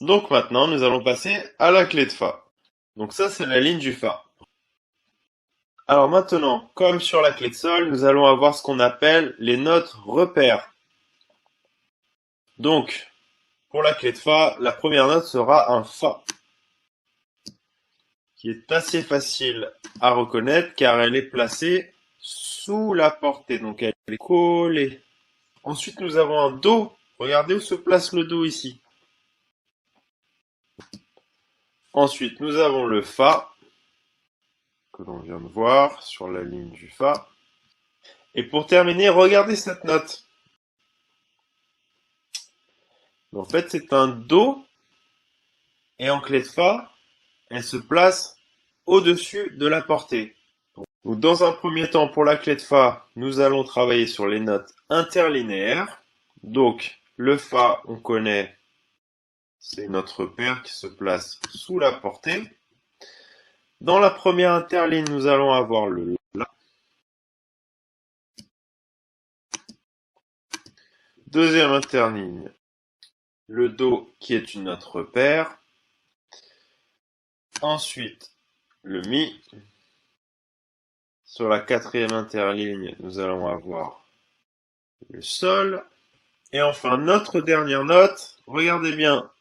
Donc maintenant, nous allons passer à la clé de Fa. Donc ça, c'est la ligne du Fa. Alors maintenant, comme sur la clé de Sol, nous allons avoir ce qu'on appelle les notes repères. Donc, pour la clé de Fa, la première note sera un Fa, qui est assez facile à reconnaître car elle est placée sous la portée, donc elle est collée. Ensuite, nous avons un Do. Regardez où se place le Do ici. Ensuite, nous avons le Fa, que l'on vient de voir sur la ligne du Fa. Et pour terminer, regardez cette note. En fait, c'est un Do, et en clé de Fa, elle se place au-dessus de la portée. Donc, dans un premier temps, pour la clé de Fa, nous allons travailler sur les notes interlinéaires. Donc, le Fa, on connaît, c'est notre paire qui se place sous la portée. Dans la première interligne, nous allons avoir le La. Deuxième interligne, le Do qui est une note repère. Ensuite, le Mi. Sur la quatrième interligne, nous allons avoir le Sol. Et enfin, notre dernière note, regardez bien,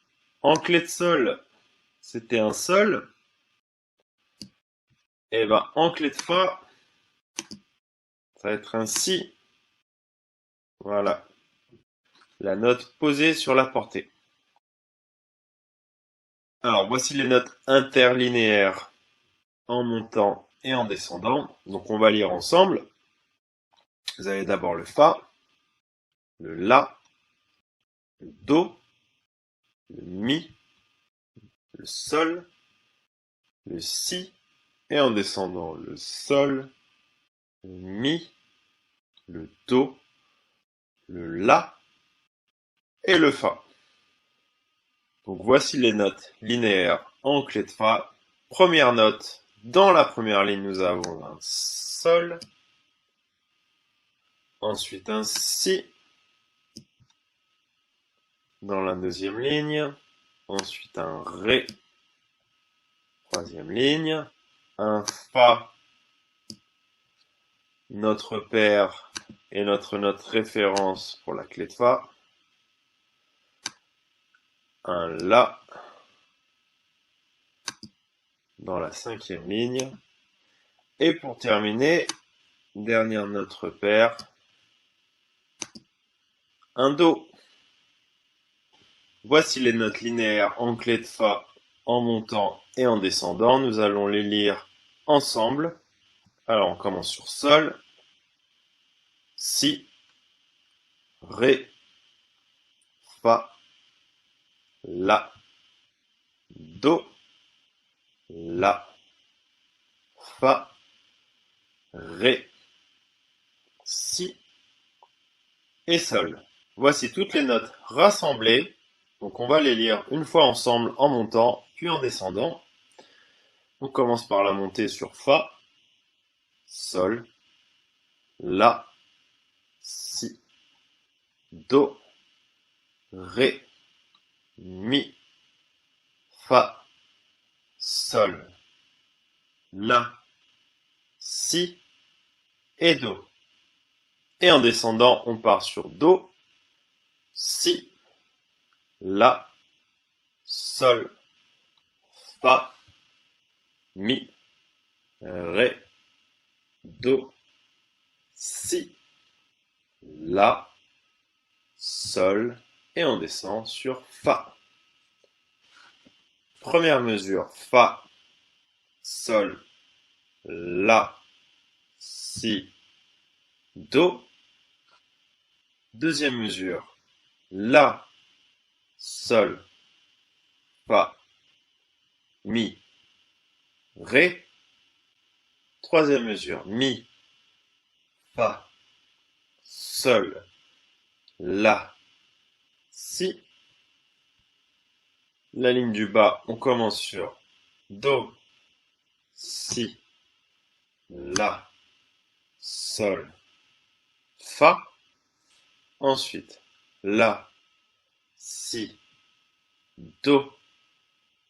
en clé de Sol, c'était un Sol. Et ben en clé de Fa, ça va être un Si. Voilà, la note posée sur la portée. Alors voici les notes interlinéaires en montant et en descendant. Donc on va lire ensemble. Vous avez d'abord le Fa, le La, le Do, le Mi, le Sol, le Si, et en descendant le Sol, le Mi, le Do, le La et le Fa. Donc voici les notes linéaires en clé de Fa. Première note, dans la première ligne, nous avons un Sol, ensuite un Si, dans la deuxième ligne, ensuite un Ré, troisième ligne, un Fa, notre paire et notre note référence pour la clé de Fa, un La dans la cinquième ligne, et pour terminer, dernière note repère, un Do. Voici les notes linéaires en clé de Fa en montant et en descendant. Nous allons les lire ensemble. Alors on commence sur Sol, Si, Ré, Fa, La, Do, La, Fa, Ré, Si et Sol. Voici toutes les notes rassemblées. Donc on va les lire une fois ensemble en montant puis en descendant. On commence par la montée sur Fa, Sol, La, Si, Do, Ré, Mi, Fa, Sol, La, Si et Do. Et en descendant, on part sur Do, Si, La, Sol, Fa, Mi, Ré, Do, Si, La, Sol, et on descend sur Fa. Première mesure, Fa, Sol, La, Si, Do. Deuxième mesure, La, Sol, Fa, Mi, Ré. Troisième mesure, Mi, Fa, Sol, La, Si. La ligne du bas, on commence sur Do, Si, La, Sol, Fa. Ensuite, La, Si, do,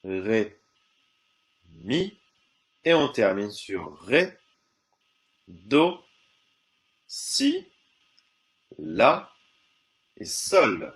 ré, mi. Et on termine sur ré, do, si, la et sol.